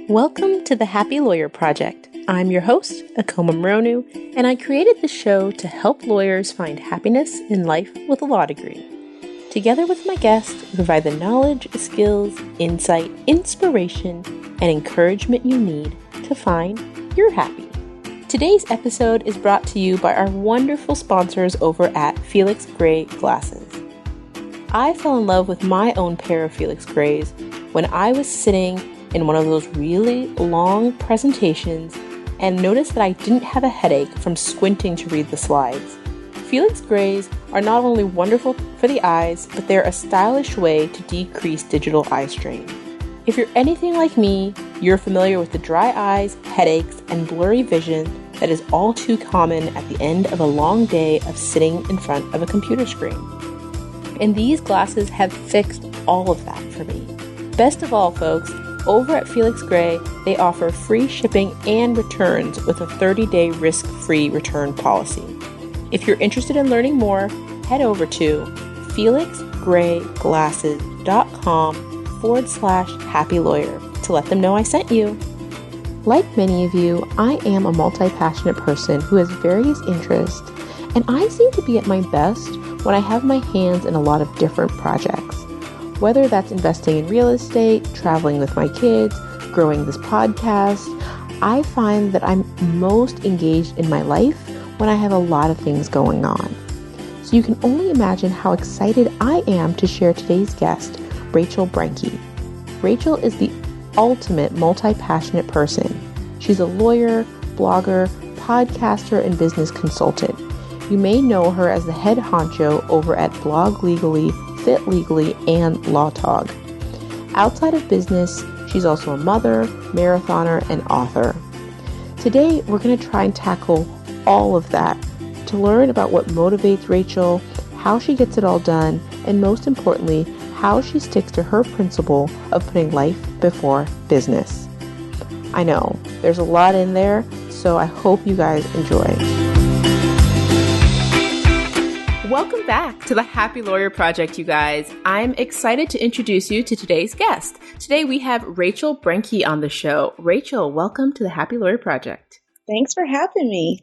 Welcome to the Happy Lawyer Project. I'm your host, Akoma Moronu, and I created this show to help lawyers find happiness in life with a law degree. Together with my guests, we provide the knowledge, skills, insight, inspiration, and encouragement you need to find you're happy. Today's episode is brought to you by our wonderful sponsors over at Felix Gray Glasses. I fell in love with my own pair of Felix Grays when I was sitting in one of those really long presentations and noticed that I didn't have a headache from squinting to read the slides. Felix Grays are not only wonderful for the eyes, but they're a stylish way to decrease digital eye strain. If you're anything like me, you're familiar with the dry eyes, headaches, and blurry vision that is all too common at the end of a long day of sitting in front of a computer screen. And these glasses have fixed all of that for me. Best of all, folks, over at Felix Gray, they offer free shipping and returns with a 30-day risk-free return policy. If you're interested in learning more, head over to felixgrayglasses.com/happylawyer to let them know I sent you. Like many of you, I am a multi-passionate person who has various interests, and I seem to be at my best when I have my hands in a lot of different projects. Whether that's investing in real estate, traveling with my kids, growing this podcast, I find that I'm most engaged in my life when I have a lot of things going on. So you can only imagine how excited I am to share today's guest, Rachel Brenke. Rachel is the ultimate multi-passionate person. She's a lawyer, blogger, podcaster, and business consultant. You may know her as the head honcho over at Blog Legally, Fit Legally, and LawTog. Outside of business, she's also a mother, marathoner, and author. Today, we're going to try and tackle all of that to learn about what motivates Rachel, how she gets it all done, and most importantly, how she sticks to her principle of putting life before business. I know, there's a lot in there, so I hope you guys enjoy. Welcome back to the Happy Lawyer Project, you guys. I'm excited to introduce you to today's guest. Today we have Rachel Brenke on the show. Rachel, welcome to the Happy Lawyer Project. Thanks for having me.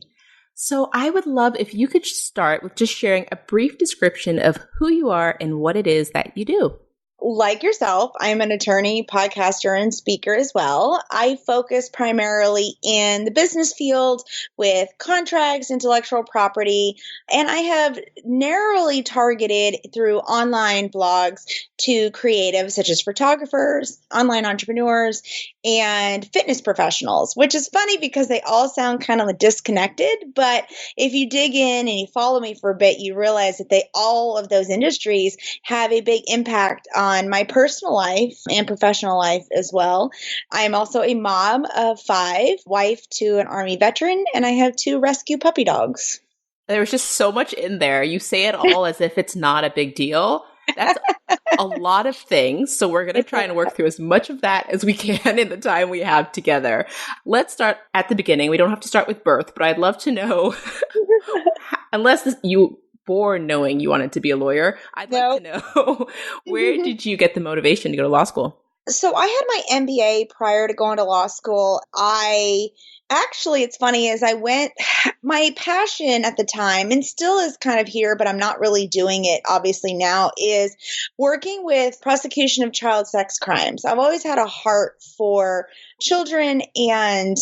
So I would love if you could start with just sharing a brief description of who you are and what it is that you do. Like yourself, I'm an attorney, podcaster, and speaker as well. I focus primarily in the business field with contracts, intellectual property, and I have narrowly targeted through online blogs to creatives such as photographers, online entrepreneurs, and fitness professionals, which is funny because they all sound kind of disconnected. But if you dig in and you follow me for a bit, you realize that all of those industries have a big impact on my personal life and professional life as well. I am also a mom of 5, wife to an Army veteran, and I have 2 rescue puppy dogs. There was just so much in there. You say it all as if it's not a big deal. That's a lot of things. So we're going to try and work through as much of that as we can in the time we have together. Let's start at the beginning. We don't have to start with birth, but I'd love to know, unless you born knowing you wanted to be a lawyer, I'd like to know, where did you get the motivation to go to law school? So I had my MBA prior to going to law school. It's funny, my passion at the time, and still is kind of here, but I'm not really doing it obviously now, is working with prosecution of child sex crimes. I've always had a heart for children and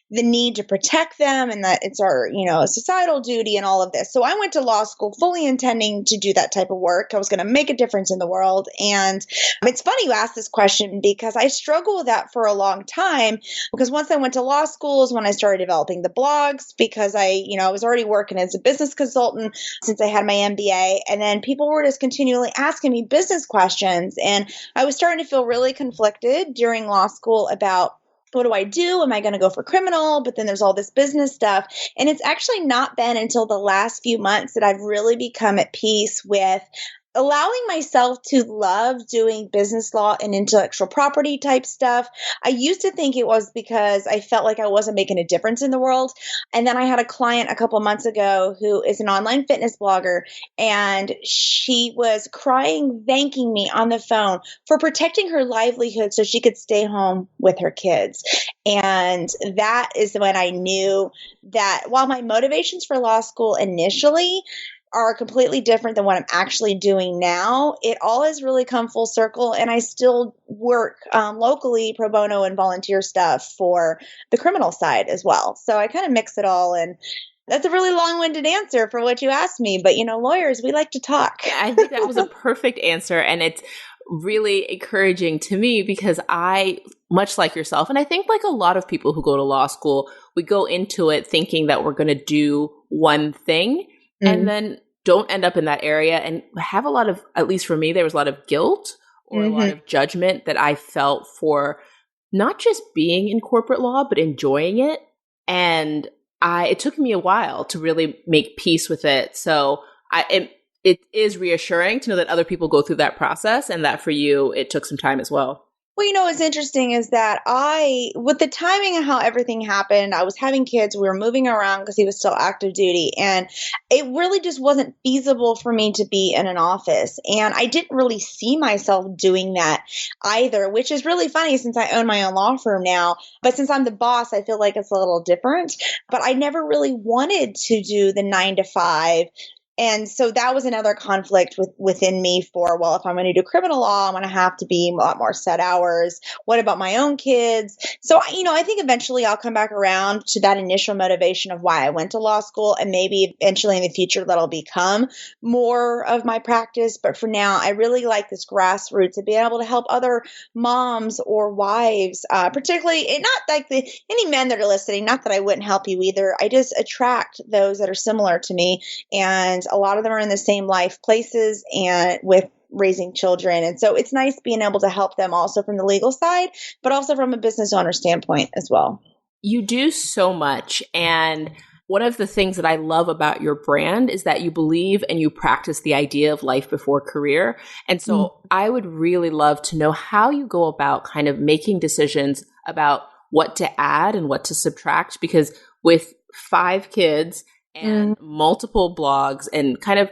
the need to protect them, and that it's our, societal duty and all of this. So I went to law school fully intending to do that type of work. I was going to make a difference in the world. And it's funny you asked this question because I struggled with that for a long time, because once I went to law school is when I started developing the blogs, because I was already working as a business consultant since I had my MBA. And then people were just continually asking me business questions. And I was starting to feel really conflicted during law school about, what do I do? Am I going to go for criminal? But then there's all this business stuff. And it's actually not been until the last few months that I've really become at peace with allowing myself to love doing business law and intellectual property type stuff. I used to think it was because I felt like I wasn't making a difference in the world. And then I had a client a couple months ago who is an online fitness blogger, and she was crying, thanking me on the phone for protecting her livelihood so she could stay home with her kids. And that is when I knew that while my motivations for law school initially are completely different than what I'm actually doing now, it all has really come full circle. And I still work locally, pro bono and volunteer stuff for the criminal side as well. So I kind of mix it all. And that's a really long-winded answer for what you asked me. But, lawyers, we like to talk. I think that was a perfect answer. And it's really encouraging to me because I, much like yourself, and I think like a lot of people who go to law school, we go into it thinking that we're going to do one thing and then don't end up in that area and have a lot of, at least for me, there was a lot of guilt or a lot of judgment that I felt for not just being in corporate law, but enjoying it. And it took me a while to really make peace with it. So it is reassuring to know that other people go through that process and that for you, it took some time as well. Well, what's interesting is that with the timing of how everything happened, I was having kids, we were moving around because he was still active duty, and it really just wasn't feasible for me to be in an office. And I didn't really see myself doing that either, which is really funny since I own my own law firm now. But since I'm the boss, I feel like it's a little different. But I never really wanted to do the 9 to 5. And so that was another conflict within me for, well, if I'm going to do criminal law, I'm going to have to be a lot more set hours. What about my own kids? So, I think eventually I'll come back around to that initial motivation of why I went to law school. And maybe eventually in the future that'll become more of my practice. But for now, I really like this grassroots to be able to help other moms or wives, particularly not like any men that are listening, not that I wouldn't help you either. I just attract those that are similar to me. And a lot of them are in the same life places and with raising children. And so it's nice being able to help them also from the legal side, but also from a business owner standpoint as well. You do so much. And one of the things that I love about your brand is that you believe and you practice the idea of life before career. And so I would really love to know how you go about kind of making decisions about what to add and what to subtract, because with 5 kids and multiple blogs and kind of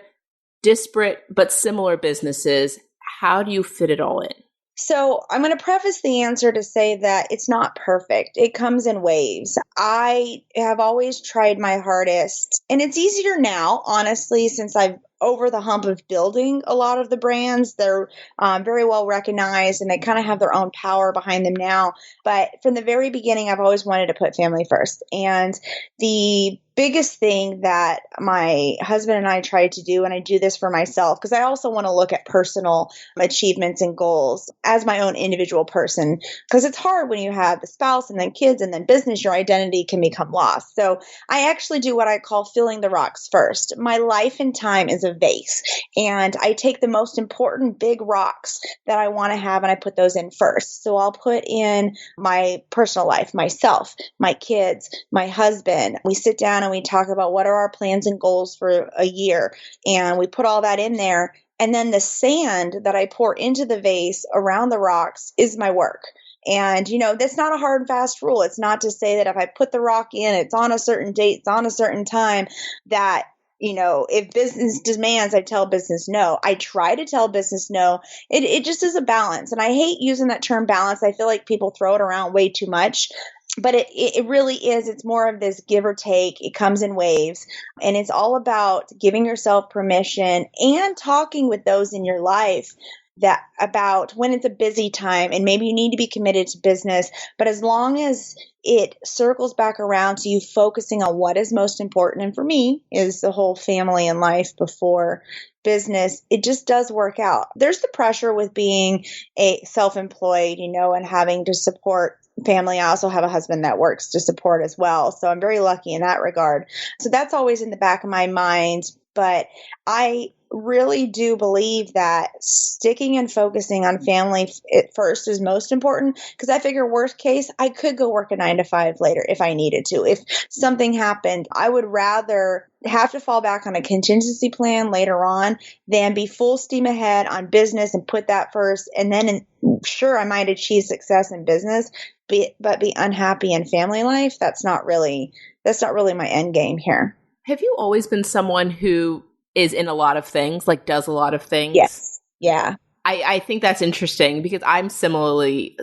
disparate but similar businesses, how do you fit it all in? So I'm going to preface the answer to say that it's not perfect. It comes in waves. I have always tried my hardest, and it's easier now, honestly, since I've over the hump of building a lot of the brands. They're very well recognized and they kind of have their own power behind them now. But from the very beginning, I've always wanted to put family first. And the biggest thing that my husband and I tried to do, and I do this for myself, because I also want to look at personal achievements and goals as my own individual person, because it's hard when you have the spouse and then kids and then business, your identity can become lost. So I actually do what I call filling the rocks first. My life and time is a vase, and I take the most important big rocks that I want to have and I put those in first. So I'll put in my personal life, myself, my kids, my husband. We sit down and we talk about what are our plans and goals for a year, and we put all that in there. And then the sand that I pour into the vase around the rocks is my work. And, that's not a hard and fast rule. It's not to say that if I put the rock in, it's on a certain date, it's on a certain time, that, if business demands, I tell business no. I try to tell business no. It just is a balance. And I hate using that term balance. I feel like people throw it around way too much. But it really is. It's more of this give or take. It comes in waves. And it's all about giving yourself permission and talking with those in your life that about when it's a busy time and maybe you need to be committed to business. But as long as it circles back around to you focusing on what is most important, and for me is the whole family and life before business, it just does work out. There's the pressure with being a self-employed, and having to support family. I also have a husband that works to support as well. So I'm very lucky in that regard. So that's always in the back of my mind. but I really do believe that sticking and focusing on family at first is most important, because I figure worst case, I could go work a 9 to 5 later if I needed to. If something happened, I would rather have to fall back on a contingency plan later on than be full steam ahead on business and put that first. And then sure, I might achieve success in business, but be unhappy in family life. That's not really my end game here. Have you always been someone who is in a lot of things, like does a lot of things? Yes. Yeah. I think that's interesting because I'm similarly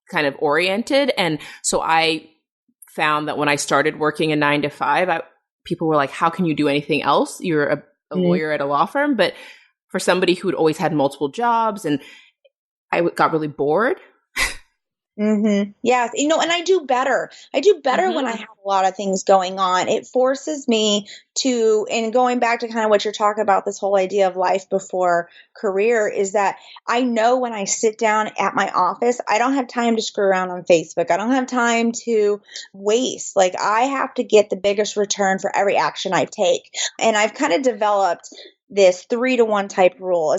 kind of oriented. And so I found that when I started working a 9 to 5, people were like, how can you do anything else? You're a lawyer at a law firm. But for somebody who had always had multiple jobs, and I got really bored. Mm-hmm. Yeah. And I do better. I do better when I have a lot of things going on. It forces me to, and going back to kind of what you're talking about, this whole idea of life before career, is that I know when I sit down at my office, I don't have time to screw around on Facebook. I don't have time to waste. Like, I have to get the biggest return for every action I take. And I've kind of developed this 3-to-1 type rule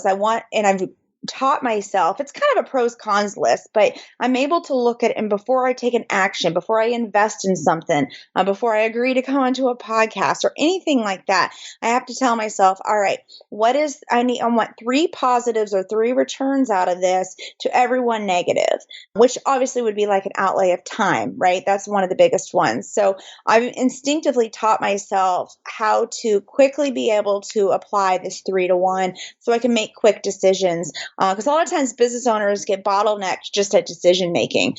and I've taught myself, it's kind of a pros cons list, but I'm able to look at it, and before I take an action, before I invest in something, before I agree to come onto a podcast or anything like that, I have to tell myself, all right, I want 3 positives or 3 returns out of this to every one negative, which obviously would be like an outlay of time, right? That's one of the biggest ones. So I've instinctively taught myself how to quickly be able to apply this 3-to-1 so I can make quick decisions. Because a lot of times business owners get bottlenecked just at decision making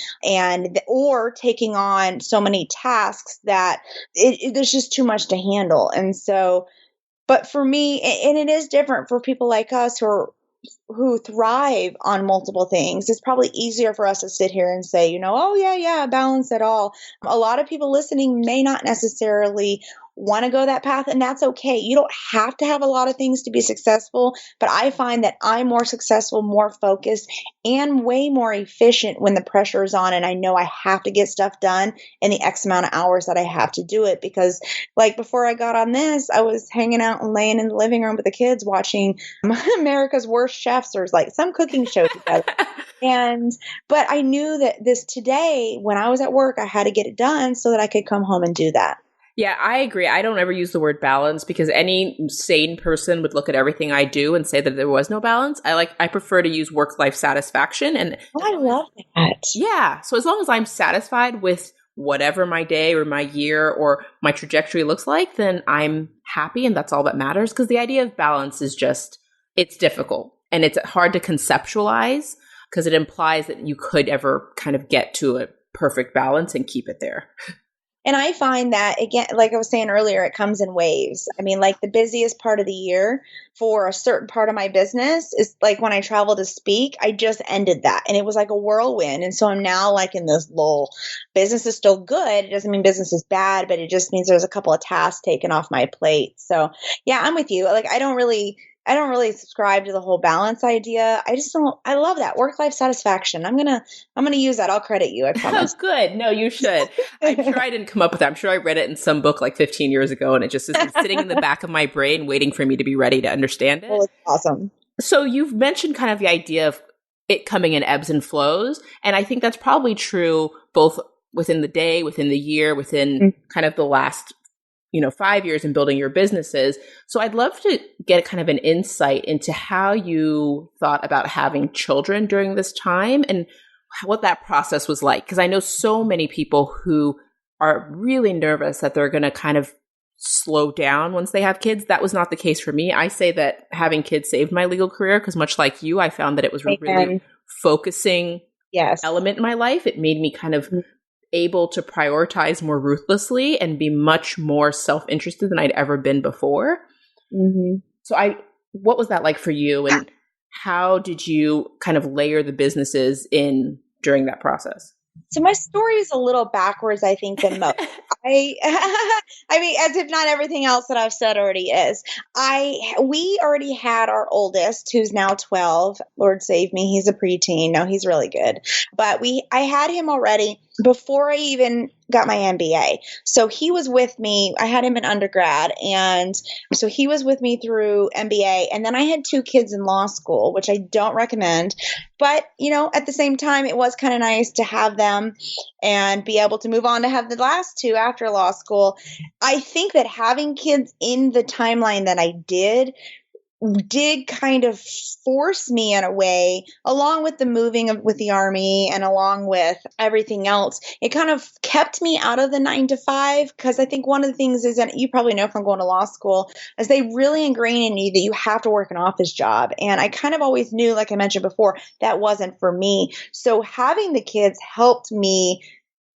or taking on so many tasks that there's just too much to handle. And so, but for me, and it is different for people like us who thrive on multiple things. It's probably easier for us to sit here and say, oh yeah, balance it all. A lot of people listening may not necessarily want to go that path, and that's okay. You don't have to have a lot of things to be successful, but I find that I'm more successful, more focused, and way more efficient when the pressure is on and I know I have to get stuff done in the X amount of hours that I have to do it. Because like before I got on this, I was hanging out and laying in the living room with the kids watching America's Worst Chefs or like some cooking show together. But I knew that today, when I was at work, I had to get it done so that I could come home and do that. Yeah, I agree. I don't ever use the word balance because any sane person would look at everything I do and say that there was no balance. I prefer to use work-life satisfaction. And I love that. Yeah. So as long as I'm satisfied with whatever my day or my year or my trajectory looks like, then I'm happy, and that's all that matters. Because the idea of balance is it's difficult and it's hard to conceptualize because it implies that you could ever kind of get to a perfect balance and keep it there. And I find that, again, like I was saying earlier, it comes in waves. I mean, like the busiest part of the year for a certain part of my business is like when I travel to speak, I just ended that. And it was like a whirlwind. And so I'm now like in this lull. Business is still good. It doesn't mean business is bad, but it just means there's a couple of tasks taken off my plate. So yeah, I'm with you. Like I don't really subscribe to the whole balance idea. I love that work-life satisfaction. I'm going to use that. I'll credit you. I promise. Oh, good. No, you should. I'm sure I didn't come up with that. I'm sure I read it in some book like 15 years ago, and it just is sitting in the back of my brain waiting for me to be ready to understand it. Well, it's awesome. So you've mentioned kind of the idea of it coming in ebbs and flows. And I think that's probably true both within the day, within the year, within kind of the last 5 years in building your businesses. So I'd love to get kind of an insight into how you thought about having children during this time and what that process was like. Because I know so many people who are really nervous that they're going to kind of slow down once they have kids. That was not the case for me. I say that having kids saved my legal career because much like you, I found that it was a really focusing element in my life. It made me kind of able to prioritize more ruthlessly and be much more self-interested than I'd ever been before. So what was that like for you, and how did you kind of layer the businesses in during that process? So my story is a little backwards, I think, than most. I mean, as if not everything else that I've said already is. We already had our oldest, who's now 12. Lord save me, he's a preteen. No, he's really good. But I had him already. before I even got my MBA. So he was with me. I had him in undergrad. And so he was with me through MBA. And then I had 2 kids in law school, which I don't recommend. But, at the same time, it was kind of nice to have them and be able to move on to have the last 2 after law school. I think that having kids in the timeline that I did kind of force me in a way, along with the moving with the Army and along with everything else. It kind of kept me out of the 9 to 5, because I think one of the things is, and you probably know from going to law school, is they really ingrain in you that you have to work an office job. And I kind of always knew, like I mentioned before, that wasn't for me. So having the kids helped me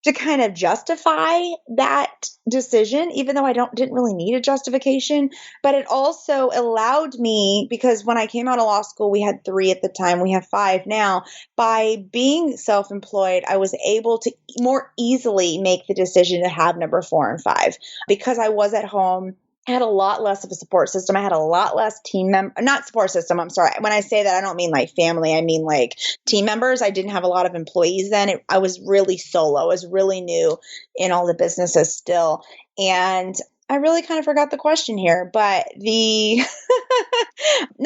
to kind of justify that decision, even though I didn't really need a justification. But it also allowed me, because when I came out of law school, we had 3 at the time, we have 5 now. By being self-employed, I was able to more easily make the decision to have number 4 and 5, because I was at home. I had a lot less of a support system. I had a lot less not support system. I'm sorry. When I say that, I don't mean like family. I mean like team members. I didn't have a lot of employees then. I was really solo. I was really new in all the businesses still. And I really kind of forgot the question here, but no,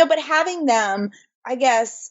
but having them, I guess,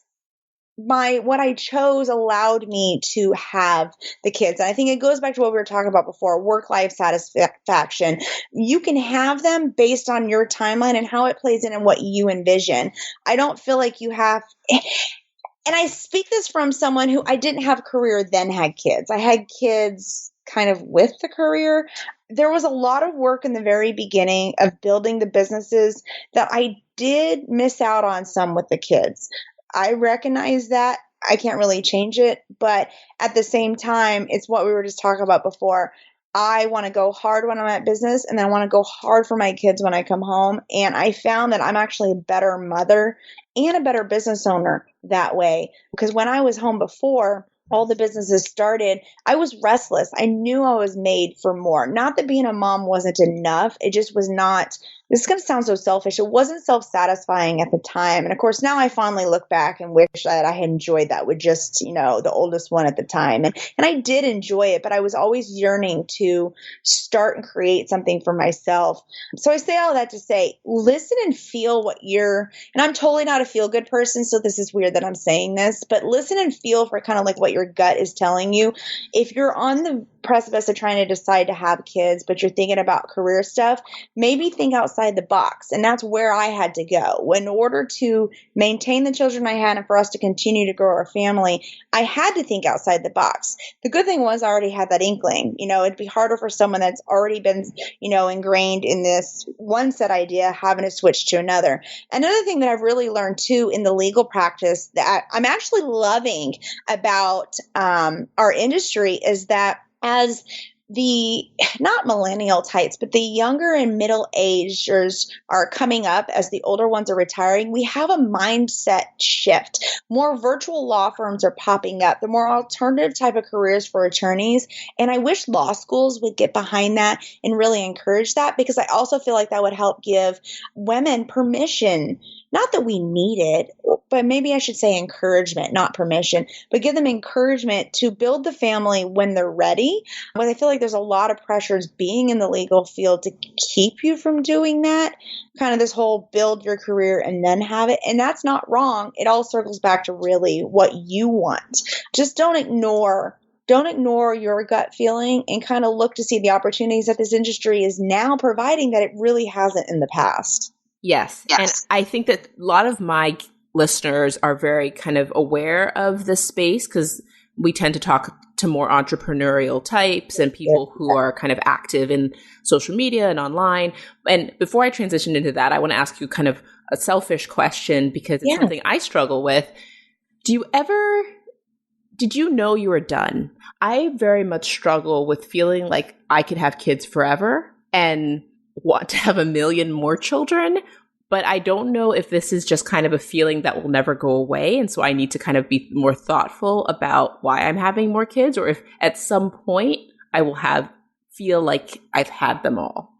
what I chose allowed me to have the kids. And I think it goes back to what we were talking about before, work-life satisfaction. You can have them based on your timeline and how it plays in and what you envision. I don't feel like you have, and I speak this from someone who I didn't have a career then had kids. I had kids kind of with the career. There was a lot of work in the very beginning of building the businesses that I did miss out on some with the kids. I recognize that. I can't really change it. But at the same time, it's what we were just talking about before. I want to go hard when I'm at business, and then I want to go hard for my kids when I come home. And I found that I'm actually a better mother and a better business owner that way. Because when I was home before all the businesses started, I was restless. I knew I was made for more. Not that being a mom wasn't enough. It just was not. This is going to sound so selfish. It wasn't self-satisfying at the time. And of course, now I fondly look back and wish that I had enjoyed that with just, the oldest one at the time. And I did enjoy it, but I was always yearning to start and create something for myself. So I say all that to say, listen and feel and I'm totally not a feel-good person, so this is weird that I'm saying this, but listen and feel for kind of like what your gut is telling you. If you're on the precipice of trying to decide to have kids, but you're thinking about career stuff, maybe think outside the box. And that's where I had to go. In order to maintain the children I had and for us to continue to grow our family, I had to think outside the box. The good thing was I already had that inkling. It'd be harder for someone that's already been, ingrained in this one set idea, having to switch to another. Another thing that I've really learned too in the legal practice that I'm actually loving about our industry is that as not millennial types, but the younger and middle agers are coming up as the older ones are retiring, we have a mindset shift. More virtual law firms are popping up. The more alternative type of careers for attorneys. And I wish law schools would get behind that and really encourage that, because I also feel like that would help give women permission. Not that we need it, but maybe I should say encouragement, not permission, but give them encouragement to build the family when they're ready. But I feel like there's a lot of pressures being in the legal field to keep you from doing that. Kind of this whole build your career and then have it. And that's not wrong. It all circles back to really what you want. Just don't ignore your gut feeling and kind of look to see the opportunities that this industry is now providing that it really hasn't in the past. Yes. And I think that a lot of my listeners are very kind of aware of this space, because we tend to talk to more entrepreneurial types and people who are kind of active in social media and online. And before I transition into that, I want to ask you kind of a selfish question, because it's something I struggle with. Did you know you were done? I very much struggle with feeling like I could have kids forever and want to have a million more children, but I don't know if this is just kind of a feeling that will never go away. And so I need to kind of be more thoughtful about why I'm having more kids, or if at some point I will feel like I've had them all.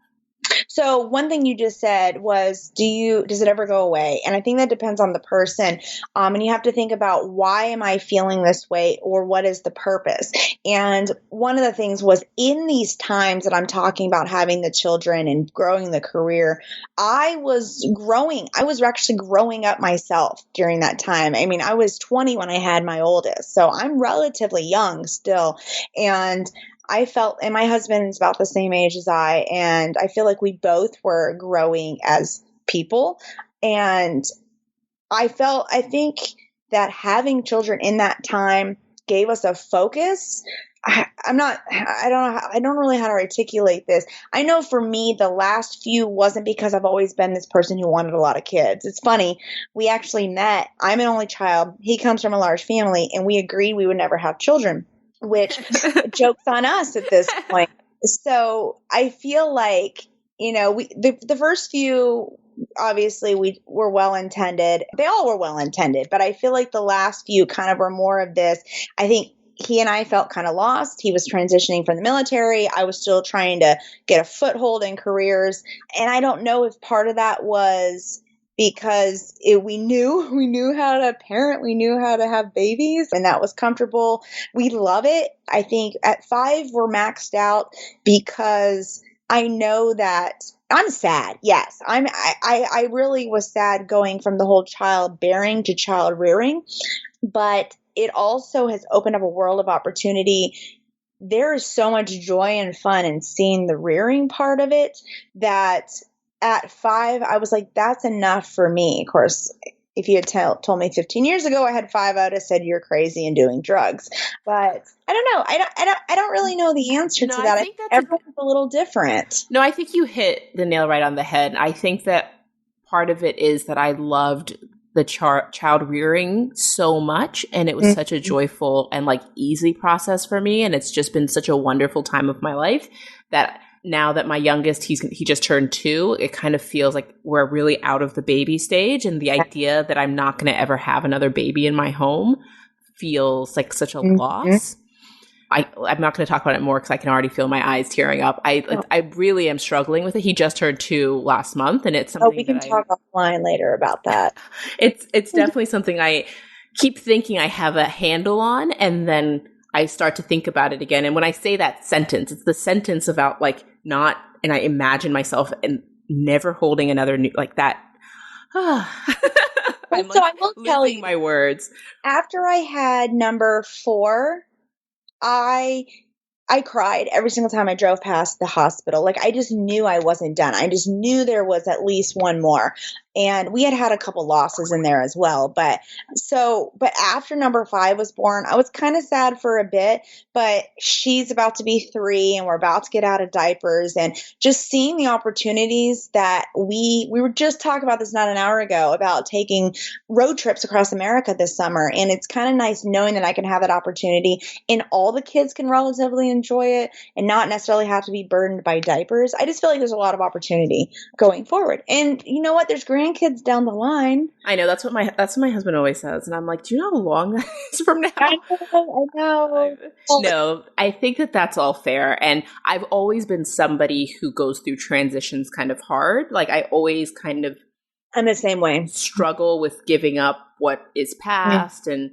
So one thing you just said was, does it ever go away? And I think that depends on the person. And you have to think about, why am I feeling this way, or what is the purpose? And one of the things was, in these times that I'm talking about, having the children and growing the career, I was actually growing up myself during that time. I mean, I was 20 when I had my oldest, so I'm relatively young still. And and my husband is about the same age as and I feel like we both were growing as people. And I think that having children in that time gave us a focus. I don't really know how to articulate this. I know for me, the last few wasn't because I've always been this person who wanted a lot of kids. It's funny. We actually met. I'm an only child. He comes from a large family, and we agreed we would never have children, which joke's on us at this point. So I feel like, the first few, obviously we were well intended. They all were well intended, but I feel like the last few kind of were more of this. I think he and I felt kind of lost. He was transitioning from the military. I was still trying to get a foothold in careers. And I don't know if part of that was because we knew how to parent, we knew how to have babies, and that was comfortable. We love it. I think at 5 we're maxed out, because I know that I'm sad. Yes, I really was sad going from the whole child bearing to child rearing, but it also has opened up a world of opportunity. There is so much joy and fun in seeing the rearing part of it, that at 5, I was like, that's enough for me. Of course, if you had told me 15 years ago I had 5, I would have said you're crazy and doing drugs. But I don't know. I don't really know the answer to that. I think everyone's a little different. No, I think you hit the nail right on the head. I think that part of it is that I loved the child rearing so much, and it was such a joyful and easy process for me. And it's just been such a wonderful time of my life, that now that my youngest, he just turned 2, it kind of feels like we're really out of the baby stage. And the idea that I'm not going to ever have another baby in my home feels like such a loss. I'm not going to talk about it more because I can already feel my eyes tearing up. I really am struggling with it. He just turned 2 last month, and it's something we can talk offline later about that. It's definitely something I keep thinking I have a handle on, and then I start to think about it again. And when I say that sentence, it's the sentence about not, and I imagine myself and never holding another new like that. I'm so I will tell you, my words. After I had number 4, I cried every single time I drove past the hospital. I just knew I wasn't done. I just knew there was at least one more. And we had a couple losses in there as well. But after number 5 was born, I was kind of sad for a bit, but she's about to be 3 and we're about to get out of diapers, and just seeing the opportunities that we were just talking about this not an hour ago, about taking road trips across America this summer. And it's kind of nice knowing that I can have that opportunity, and all the kids can relatively enjoy it and not necessarily have to be burdened by diapers. I just feel like there's a lot of opportunity going forward. And you know what? There's grandkids down the line. I know, that's what my husband always says, and I'm like, do you know how long that is from now? I know. No, I think that that's all fair, and I've always been somebody who goes through transitions kind of hard. I always kind of, I'm the same way, struggle with giving up what is past, and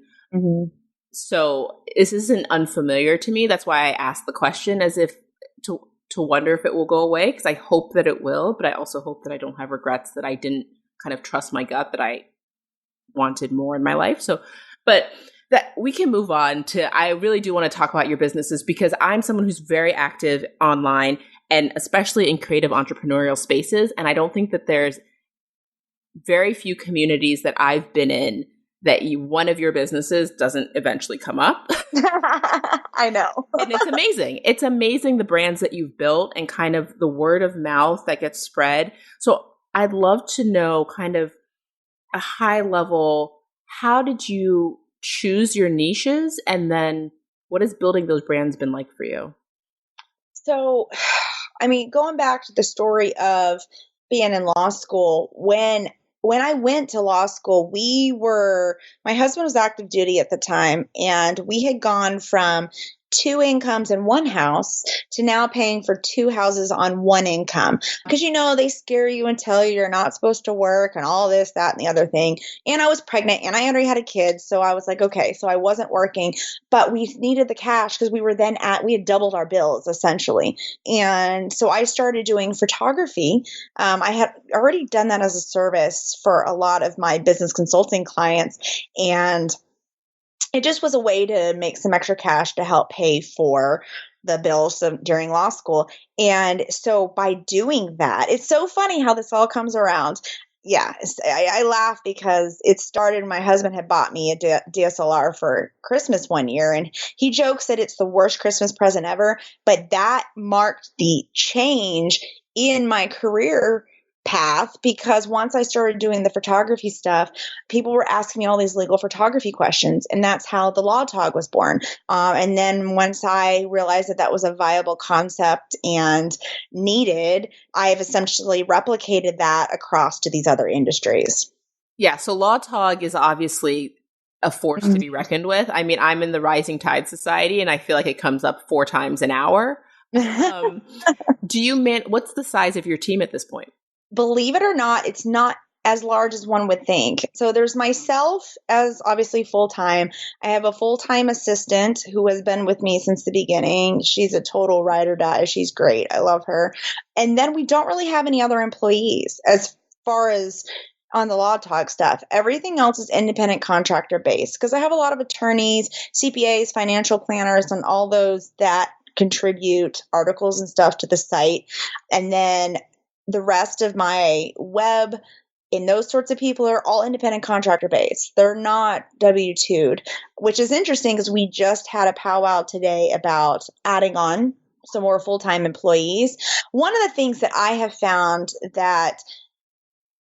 so this isn't unfamiliar to me. That's why I asked the question, as if to wonder if it will go away, because I hope that it will, but I also hope that I don't have regrets that I didn't kind of trust my gut, that I wanted more in my life. So, but that we can move on to, I really do want to talk about your businesses, because I'm someone who's very active online, and especially in creative entrepreneurial spaces. And I don't think that there's very few communities that I've been in that one of your businesses doesn't eventually come up. I know. And it's amazing. It's amazing the brands that you've built and kind of the word of mouth that gets spread. So I'd love to know kind of a high level, how did you choose your niches? And then what has building those brands been like for you? So, going back to the story of being in law school, when I went to law school, my husband was active duty at the time, and we had gone from two incomes in one house to now paying for two houses on one income. Because, they scare you and tell you you're not supposed to work and all this, that, and the other thing. And I was pregnant and I already had a kid. So I was like, okay, so I wasn't working, but we needed the cash because we had doubled our bills essentially. And so I started doing photography. I had already done that as a service for a lot of my business consulting clients. And it just was a way to make some extra cash to help pay for the bills during law school. And so by doing that, it's so funny how this all comes around. Yeah, I laugh because it started, my husband had bought me a DSLR for Christmas one year, and he jokes that it's the worst Christmas present ever, but that marked the change in my career path, because once I started doing the photography stuff, people were asking me all these legal photography questions, and that's how the Law Tog was born. And then once I realized that that was a viable concept and needed, I've essentially replicated that across to these other industries. Yeah, so Law Tog is obviously a force to be reckoned with. I mean, I'm in the Rising Tide Society, and I feel like it comes up 4 times an hour. What's the size of your team at this point? Believe it or not, it's not as large as one would think. So there's myself as obviously full-time. I have a full-time assistant who has been with me since the beginning. She's a total ride or die. She's great. I love her. And then we don't really have any other employees as far as on the Law Talk stuff. Everything else is independent contractor based, because I have a lot of attorneys, CPAs, financial planners, and all those that contribute articles and stuff to the site. And then the rest of my web and those sorts of people are all independent contractor based. They're not W-2'd, which is interesting because we just had a powwow today about adding on some more full-time employees. One of the things that I have found that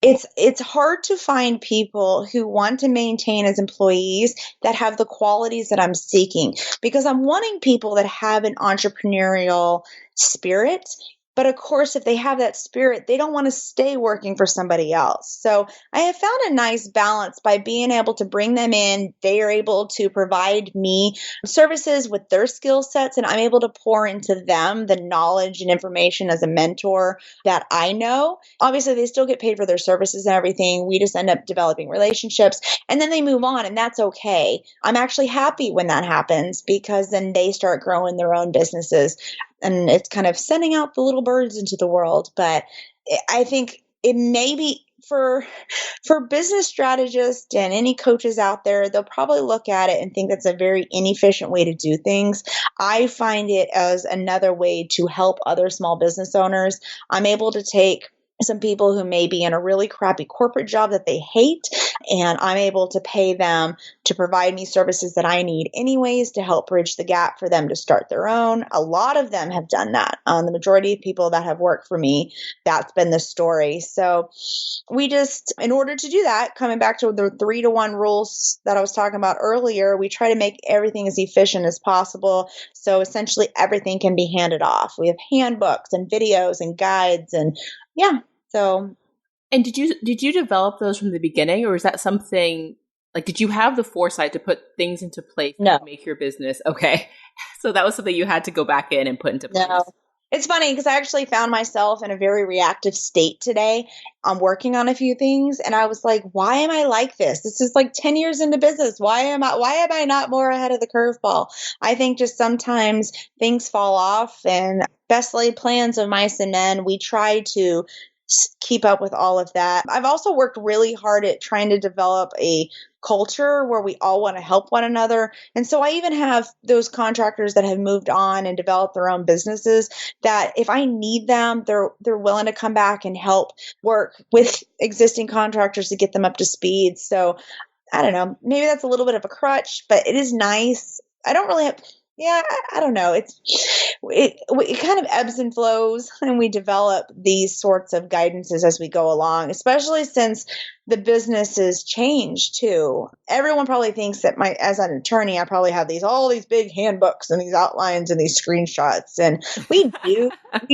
it's hard to find people who want to maintain as employees that have the qualities that I'm seeking, because I'm wanting people that have an entrepreneurial spirit. But of course, if they have that spirit, they don't want to stay working for somebody else. So I have found a nice balance by being able to bring them in. They are able to provide me services with their skill sets, and I'm able to pour into them the knowledge and information as a mentor that I know. Obviously, they still get paid for their services and everything. We just end up developing relationships, and then they move on, and that's okay. I'm actually happy when that happens, because then they start growing their own businesses. And it's kind of sending out the little birds into the world. But I think it may be for business strategists and any coaches out there, they'll probably look at it and think that's a very inefficient way to do things. I find it as another way to help other small business owners. I'm able to take some people who may be in a really crappy corporate job that they hate, and I'm able to pay them to provide me services that I need anyways to help bridge the gap for them to start their own. A lot of them have done that. The majority of people that have worked for me, that's been the story. So we just, in order to do that, coming back to the 3-to-1 rules that I was talking about earlier, we try to make everything as efficient as possible. So essentially everything can be handed off. We have handbooks and videos and guides, and yeah. So, and did you develop those from the beginning, or is that something like, did you have the foresight to put things into place no. to make your business? Okay. So that was something you had to go back in and put into place. No. It's funny because I actually found myself in a very reactive state today. I'm working on a few things, and I was like, why am I like this? This is like 10 years into business. Why am I not more ahead of the curveball? I think just sometimes things fall off, and best laid plans of mice and men, we try to keep up with all of that. I've also worked really hard at trying to develop a culture where we all want to help one another. And so I even have those contractors that have moved on and developed their own businesses that if I need them, they're willing to come back and help work with existing contractors to get them up to speed. So I don't know, maybe that's a little bit of a crutch, but it is nice. I don't really have, I don't know. It kind of ebbs and flows, and we develop these sorts of guidances as we go along, especially since the business has changed too. Everyone probably thinks that as an attorney, I probably have all these big handbooks and these outlines and these screenshots. And we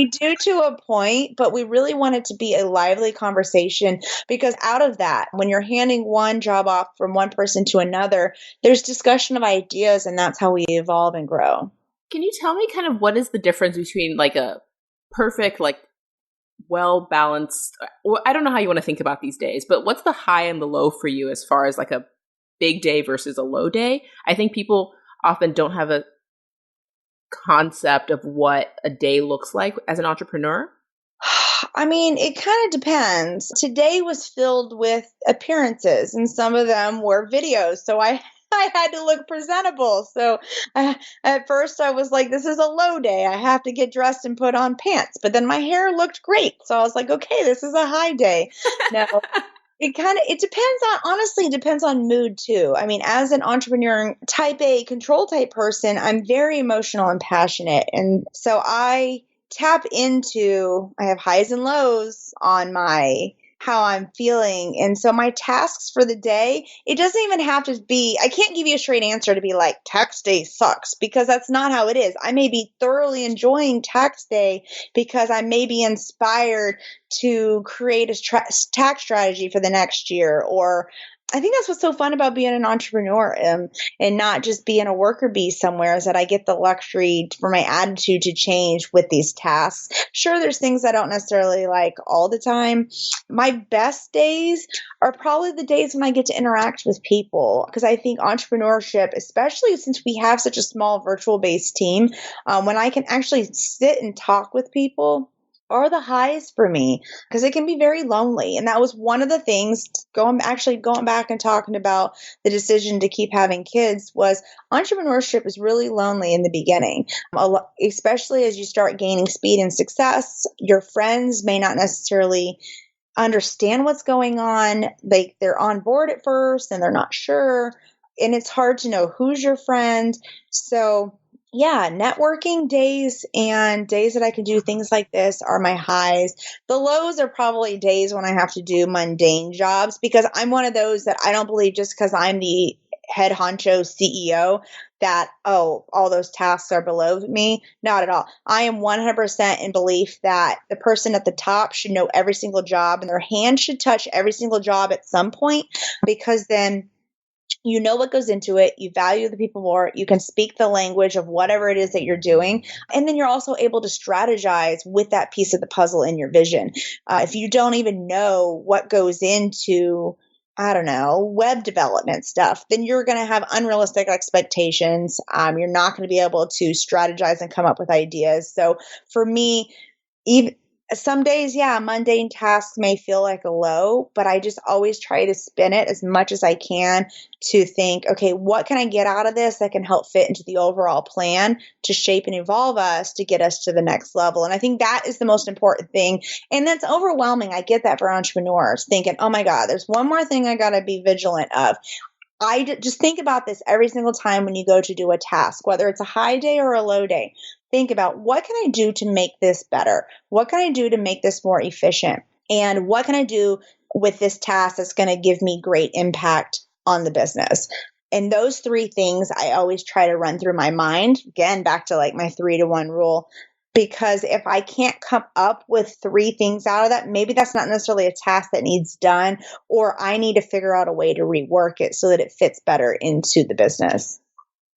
do to a point, but we really want it to be a lively conversation, because out of that, when you're handing one job off from one person to another, there's discussion of ideas, and that's how we evolve and grow. Can you tell me kind of what is the difference between like a perfect, like well balanced, well, I don't know how you want to think about these days, but what's the high and the low for you as far as like a big day versus a low day? I think people often don't have a concept of what a day looks like as an entrepreneur. I mean, it kind of depends. Today was filled with appearances, and some of them were videos. So I had to look presentable. So at first I was like, this is a low day. I have to get dressed and put on pants. But then my hair looked great. So I was like, okay, this is a high day. No. It depends on, honestly, it depends on mood too. I mean, as an entrepreneur, type A control type person, I'm very emotional and passionate. And so I have highs and lows on how I'm feeling. And so my tasks for the day, it doesn't even have to be, I can't give you a straight answer to be like, tax day sucks, because that's not how it is. I may be thoroughly enjoying tax day because I may be inspired to create a tax strategy for the next year. Or I think that's what's so fun about being an entrepreneur, and not just being a worker bee somewhere, is that I get the luxury for my attitude to change with these tasks. Sure, there's things I don't necessarily like all the time. My best days are probably the days when I get to interact with people, because I think entrepreneurship, especially since we have such a small virtual based team, when I can actually sit and talk with people, are the highs for me, because it can be very lonely. And that was one of the things, going back and talking about the decision to keep having kids, was entrepreneurship is really lonely in the beginning, especially as you start gaining speed and success. Your friends may not necessarily understand what's going on. They're on board at first and they're not sure. And it's hard to know who's your friend. So yeah, networking days and days that I can do things like this are my highs. The lows are probably days when I have to do mundane jobs, because I'm one of those that I don't believe just because I'm the head honcho CEO that, oh, all those tasks are below me. Not at all. I am 100% in belief that the person at the top should know every single job, and their hand should touch every single job at some point, because then you know what goes into it. You value the people more. You can speak the language of whatever it is that you're doing. And then you're also able to strategize with that piece of the puzzle in your vision. If you don't even know what goes into, I don't know, web development stuff, then you're going to have unrealistic expectations. You're not going to be able to strategize and come up with ideas. So for me, even some days, yeah, mundane tasks may feel like a low, but I just always try to spin it as much as I can to think, okay, what can I get out of this that can help fit into the overall plan to shape and evolve us to get us to the next level? And I think that is the most important thing. And that's overwhelming. I get that for entrepreneurs, thinking, oh my God, there's one more thing I got to be vigilant of. Just think about this every single time when you go to do a task, whether it's a high day or a low day. Think about, what can I do to make this better? What can I do to make this more efficient? And what can I do with this task that's going to give me great impact on the business? And those three things I always try to run through my mind. Again, back to like my 3-to-1 rule. Because if I can't come up with three things out of that, maybe that's not necessarily a task that needs done, or I need to figure out a way to rework it so that it fits better into the business.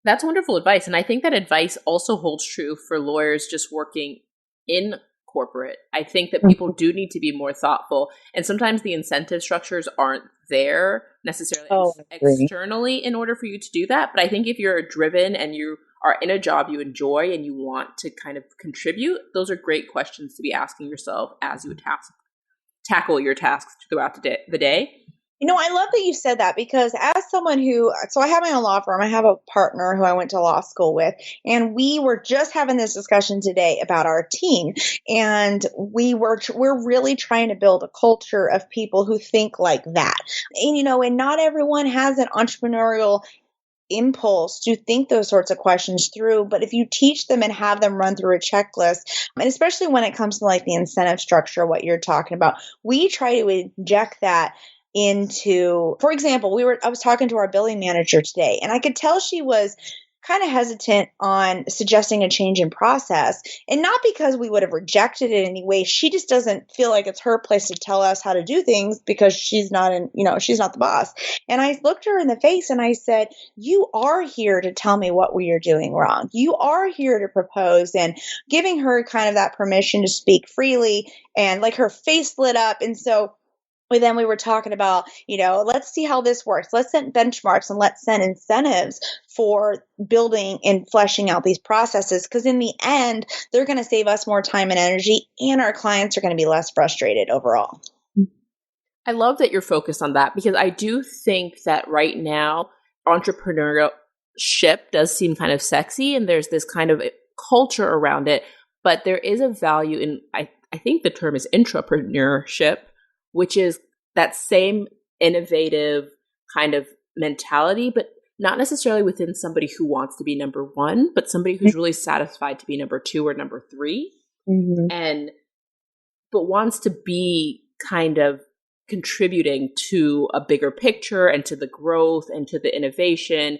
That's wonderful advice. And I think that advice also holds true for lawyers just working in corporate. I think that people do need to be more thoughtful. And sometimes the incentive structures aren't there necessarily externally in order for you to do that. But I think if you're driven and you are in a job you enjoy and you want to kind of contribute, those are great questions to be asking yourself as you tackle your tasks throughout the day. You know, I love that you said that, because as someone so I have my own law firm. I have a partner who I went to law school with, and we were just having this discussion today about our team. And we're really trying to build a culture of people who think like that. And, you know, and not everyone has an entrepreneurial impulse to think those sorts of questions through. But if you teach them and have them run through a checklist, and especially when it comes to like the incentive structure, what you're talking about, we try to inject that into, for example, I was talking to our billing manager today, and I could tell she was kind of hesitant on suggesting a change in process, and not because we would have rejected it in any way. She just doesn't feel like it's her place to tell us how to do things because she's not she's not the boss. And I looked her in the face and I said, you are here to tell me what we are doing wrong. You are here to propose, and giving her kind of that permission to speak freely, and like her face lit up. And so we were talking about, let's see how this works. Let's set benchmarks and let's set incentives for building and fleshing out these processes. Because in the end, they're going to save us more time and energy, and our clients are going to be less frustrated overall. I love that you're focused on that, because I do think that right now, entrepreneurship does seem kind of sexy and there's this kind of culture around it, but there is a value in, I think the term is intrapreneurship, which is that same innovative kind of mentality, but not necessarily within somebody who wants to be number one, but somebody who's really satisfied to be number two or number three, but wants to be kind of contributing to a bigger picture and to the growth and to the innovation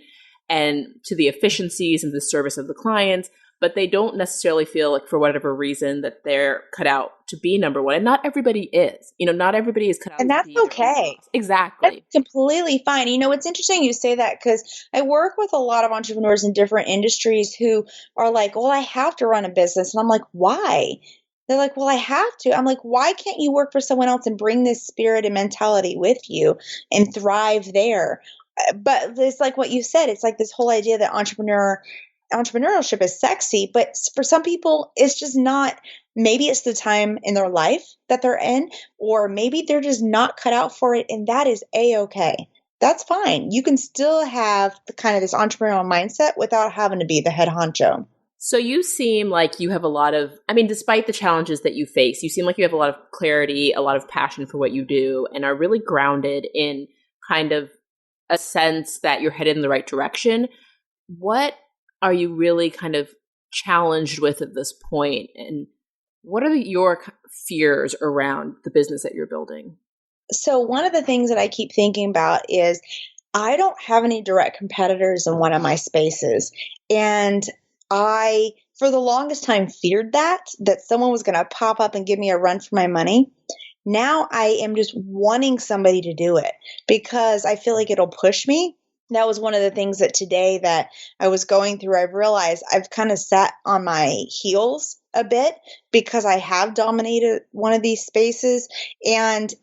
and to the efficiencies and the service of the clients. But they don't necessarily feel like, for whatever reason, that they're cut out to be number one. And not everybody is. Not everybody is cut out. And that's okay. Exactly. That's completely fine. It's interesting you say that, because I work with a lot of entrepreneurs in different industries who are like, well, I have to run a business. And I'm like, why? They're like, well, I have to. I'm like, why can't you work for someone else and bring this spirit and mentality with you and thrive there? But it's like what you said. It's like this whole idea that entrepreneurship is sexy, but for some people, it's just not. Maybe it's the time in their life that they're in, or maybe they're just not cut out for it, and that is A-okay. That's fine. You can still have the kind of this entrepreneurial mindset without having to be the head honcho. So you seem like you have a lot of, despite the challenges that you face, you seem like you have a lot of clarity, a lot of passion for what you do, and are really grounded in kind of a sense that you're headed in the right direction. What are you really kind of challenged with at this point? And what are your fears around the business that you're building? So one of the things that I keep thinking about is I don't have any direct competitors in one of my spaces. And I, for the longest time, feared that someone was going to pop up and give me a run for my money. Now I am just wanting somebody to do it because I feel like it'll push me. That was one of the things that today that I was going through, I've realized I've kind of sat on my heels a bit because I have dominated one of these spaces. And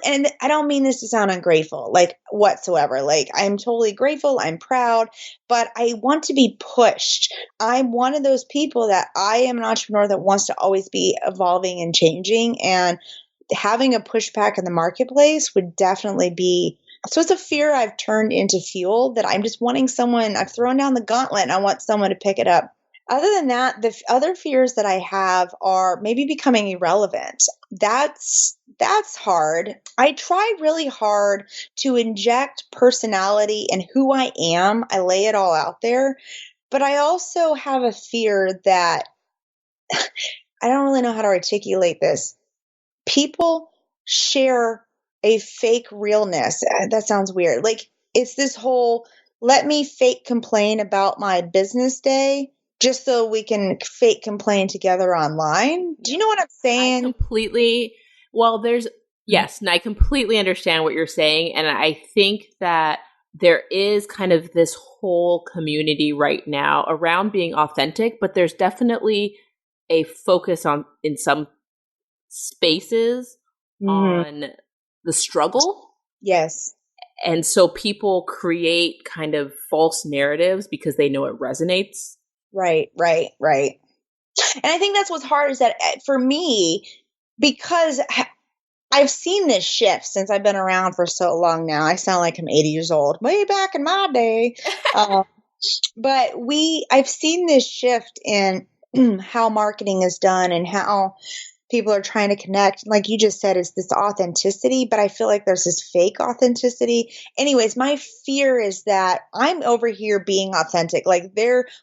and I don't mean this to sound ungrateful, like whatsoever. Like, I'm totally grateful. I'm proud, but I want to be pushed. I'm one of those people that I am an entrepreneur that wants to always be evolving and changing, and having a pushback in the marketplace would definitely be. So it's a fear I've turned into fuel that I'm just wanting someone. I've thrown down the gauntlet and I want someone to pick it up. Other than that, the other fears that I have are maybe becoming irrelevant. That's hard. I try really hard to inject personality and who I am. I lay it all out there. But I also have a fear that I don't really know how to articulate this. People share a fake realness. That sounds weird. Like, it's this whole, let me fake complain about my business day just so we can fake complain together online. Do you know what I'm saying? Yes, and I completely understand what you're saying. And I think that there is kind of this whole community right now around being authentic, but there's definitely a focus in some spaces on the struggle. Yes. And so people create kind of false narratives because they know it resonates. Right. And I think that's what's hard is that for me, because I've seen this shift since I've been around for so long now. I sound like I'm 80 years old, way back in my day. But I've seen this shift in how marketing is done and how people are trying to connect. Like you just said, it's this authenticity, but I feel like there's this fake authenticity. Anyways, my fear is that I'm over here being authentic. Like,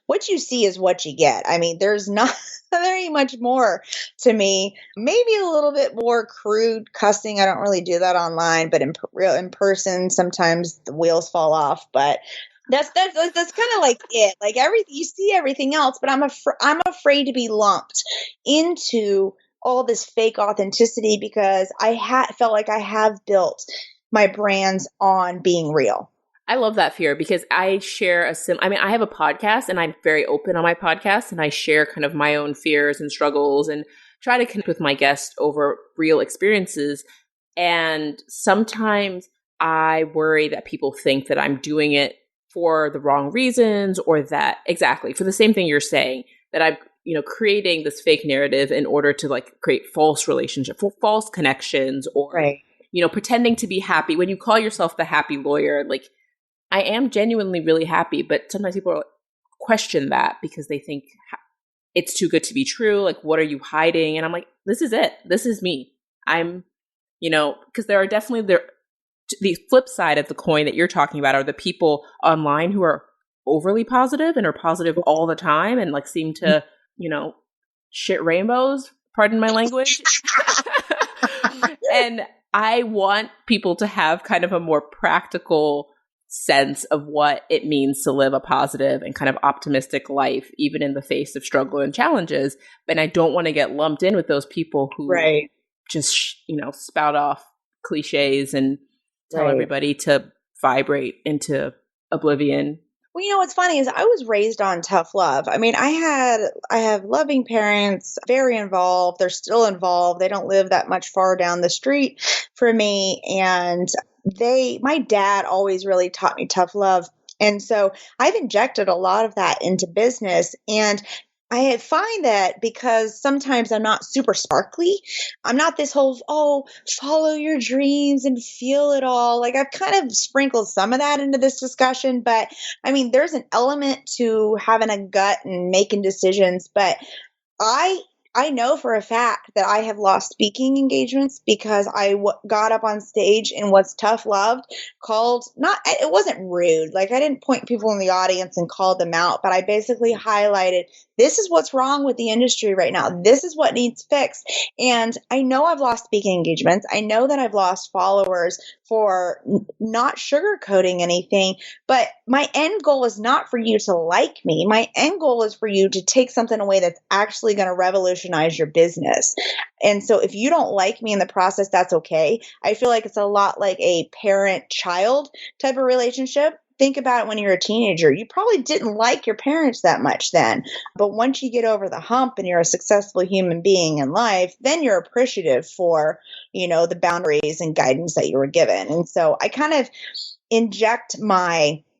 what you see is what you get. I mean, there's not very much more to me. Maybe a little bit more crude cussing. I don't really do that online, but in person, sometimes the wheels fall off. But That's kind of like it. Like everything, you see everything else, but I'm afraid to be lumped into all this fake authenticity because felt like I have built my brands on being real. I love that fear because I share I have a podcast and I'm very open on my podcast and I share kind of my own fears and struggles and try to connect with my guests over real experiences. And sometimes I worry that people think that I'm doing it for the wrong reasons or that exactly for the same thing you're saying, that I'm, creating this fake narrative in order to like create false relationships, false connections, or, Right. Pretending to be happy. When you call yourself the happy lawyer, like I am genuinely really happy, but sometimes people question that because they think it's too good to be true. Like, what are you hiding? And I'm like, this is it. This is me. I'm, because there are definitely the flip side of the coin that you're talking about are the people online who are overly positive and are positive all the time and like seem to, shit rainbows, pardon my language. And I want people to have kind of a more practical sense of what it means to live a positive and kind of optimistic life, even in the face of struggle and challenges. And I don't want to get lumped in with those people who just, spout off cliches and tell everybody to vibrate into oblivion. Well, what's funny is I was raised on tough love. I mean, I have loving parents, very involved. They're still involved. They don't live that much far down the street from me. And my dad always really taught me tough love. And so I've injected a lot of that into business. And I find that because sometimes I'm not super sparkly, I'm not this whole, follow your dreams and feel it all. Like I've kind of sprinkled some of that into this discussion, but I mean, there's an element to having a gut and making decisions, but I know for a fact that I have lost speaking engagements because I got up on stage in what's tough loved it wasn't rude. Like I didn't point people in the audience and call them out, but I basically highlighted, this is what's wrong with the industry right now. This is what needs fixed. And I know I've lost speaking engagements. I know that I've lost followers for not sugarcoating anything, but my end goal is not for you to like me. My end goal is for you to take something away that's actually going to revolutionize your business. And so if you don't like me in the process, that's okay. I feel like it's a lot like a parent-child type of relationship. Think about it when you're a teenager. You probably didn't like your parents that much then. But once you get over the hump and you're a successful human being in life, then you're appreciative for, the boundaries and guidance that you were given. And so I kind of inject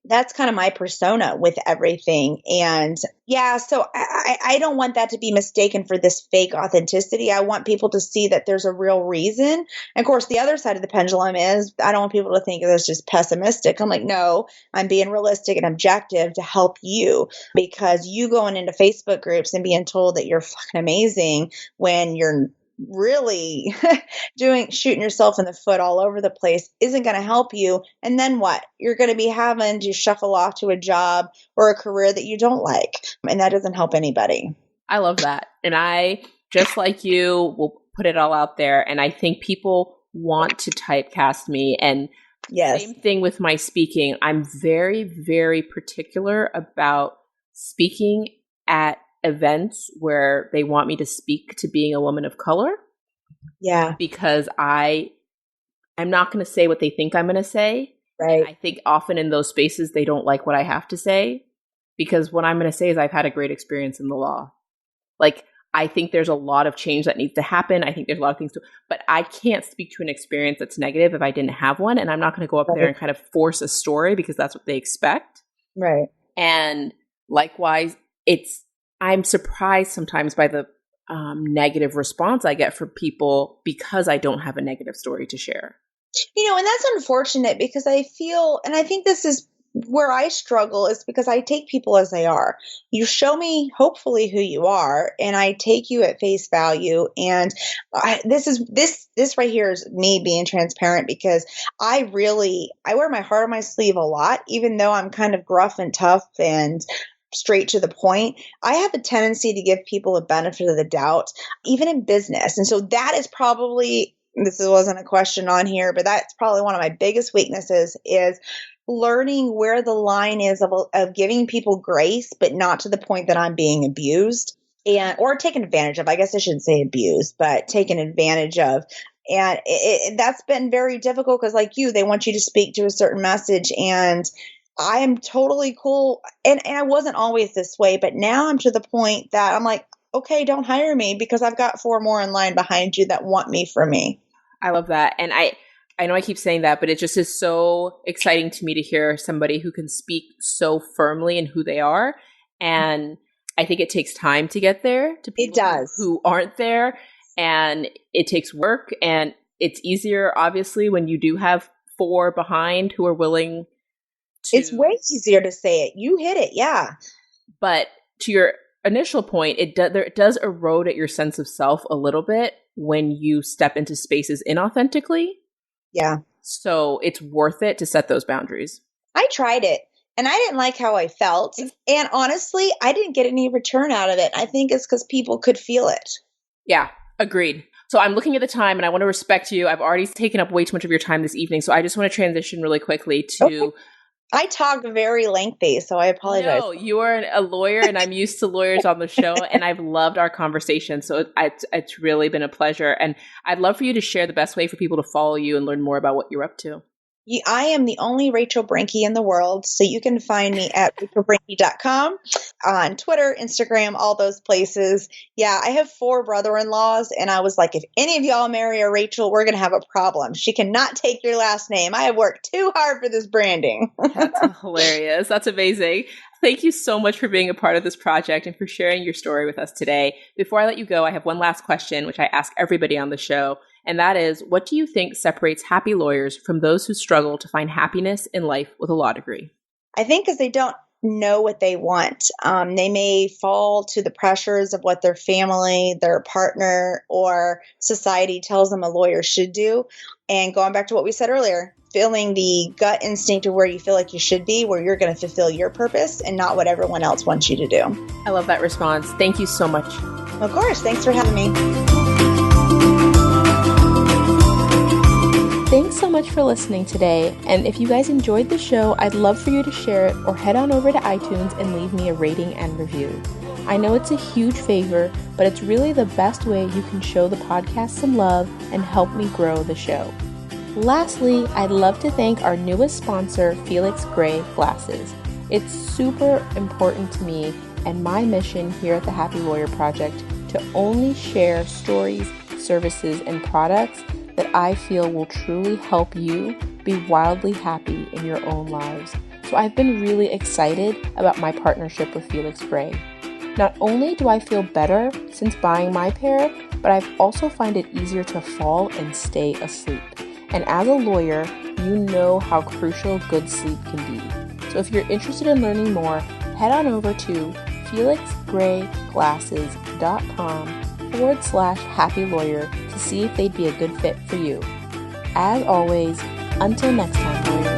that's kind of my persona with everything. And yeah, so I don't want that to be mistaken for this fake authenticity. I want people to see that there's a real reason. And of course, the other side of the pendulum is I don't want people to think it's just pessimistic. I'm like, no, I'm being realistic and objective to help you, because you going into Facebook groups and being told that you're fucking amazing when you're really shooting yourself in the foot all over the place isn't going to help you. And then what? You're going to be having to shuffle off to a job or a career that you don't like. And that doesn't help anybody. I love that. And I, just like you, will put it all out there. And I think people want to typecast me. And same thing with my speaking. I'm very, very particular about speaking at events where they want me to speak to being a woman of color. Yeah. Because I'm not going to say what they think I'm going to say. Right. And I think often in those spaces, they don't like what I have to say, because what I'm going to say is I've had a great experience in the law. Like, I think there's a lot of change that needs to happen. I think there's a lot of things but I can't speak to an experience that's negative if I didn't have one. And I'm not going to go up there and kind of force a story because that's what they expect. Right. And likewise, I'm surprised sometimes by the negative response I get from people because I don't have a negative story to share. And that's unfortunate because I think this is where I struggle, is because I take people as they are. You show me hopefully who you are, and I take you at face value. And this right here is me being transparent, because I wear my heart on my sleeve a lot, even though I'm kind of gruff and tough and straight to the point. I have a tendency to give people a benefit of the doubt, even in business. And so that is probably, this wasn't a question on here, but that's probably one of my biggest weaknesses is learning where the line is of giving people grace, but not to the point that I'm being abused or taken advantage of. I guess I shouldn't say abused, but taken advantage of. And that's been very difficult because, like you, they want you to speak to a certain message. And I am totally cool. And I wasn't always this way, but now I'm to the point that I'm like, okay, don't hire me because I've got 4 more in line behind you that want me for me. I love that. And I know I keep saying that, but it just is so exciting to me to hear somebody who can speak so firmly in who they are. And I think it takes time to get there to people who aren't there. And it takes work, and it's easier, obviously, when you do have 4 behind who are willing to. It's way easier to say it. You hit it. Yeah. But to your initial point, it does erode at your sense of self a little bit when you step into spaces inauthentically. Yeah. So it's worth it to set those boundaries. I tried it and I didn't like how I felt. And honestly, I didn't get any return out of it. I think it's because people could feel it. Yeah, agreed. So I'm looking at the time and I want to respect you. I've already taken up way too much of your time this evening. So I just want to transition really quickly to... Okay. I talk very lengthy, so I apologize. No, you are a lawyer, and I'm used to lawyers on the show, and I've loved our conversation. So it's really been a pleasure. And I'd love for you to share the best way for people to follow you and learn more about what you're up to. I am the only Rachel Brenke in the world, so you can find me at rachelbrenke.com, on Twitter, Instagram, all those places. Yeah, I have 4 brother-in-laws, and I was like, if any of y'all marry a Rachel, we're going to have a problem. She cannot take your last name. I have worked too hard for this branding. That's hilarious. That's amazing. Thank you so much for being a part of this project and for sharing your story with us today. Before I let you go, I have one last question, which I ask everybody on the show. And that is, what do you think separates happy lawyers from those who struggle to find happiness in life with a law degree? I think because they don't know what they want. They may fall to the pressures of what their family, their partner, or society tells them a lawyer should do. And going back to what we said earlier, feeling the gut instinct of where you feel like you should be, where you're going to fulfill your purpose and not what everyone else wants you to do. I love that response. Thank you so much. Of course. Thanks for having me. Thanks so much for listening today, and if you guys enjoyed the show, I'd love for you to share it or head on over to iTunes and leave me a rating and review. I know it's a huge favor, but it's really the best way you can show the podcast some love and help me grow the show. Lastly, I'd love to thank our newest sponsor, Felix Gray Glasses. It's super important to me and my mission here at the Happy Lawyer Project to only share stories, services, and products that I feel will truly help you be wildly happy in your own lives. So I've been really excited about my partnership with Felix Gray. Not only do I feel better since buying my pair, but I've also find it easier to fall and stay asleep. And as a lawyer, you know how crucial good sleep can be. So if you're interested in learning more, head on over to felixgrayglasses.com/happy lawyer to see if they'd be a good fit for you. As always, until next time, lawyer.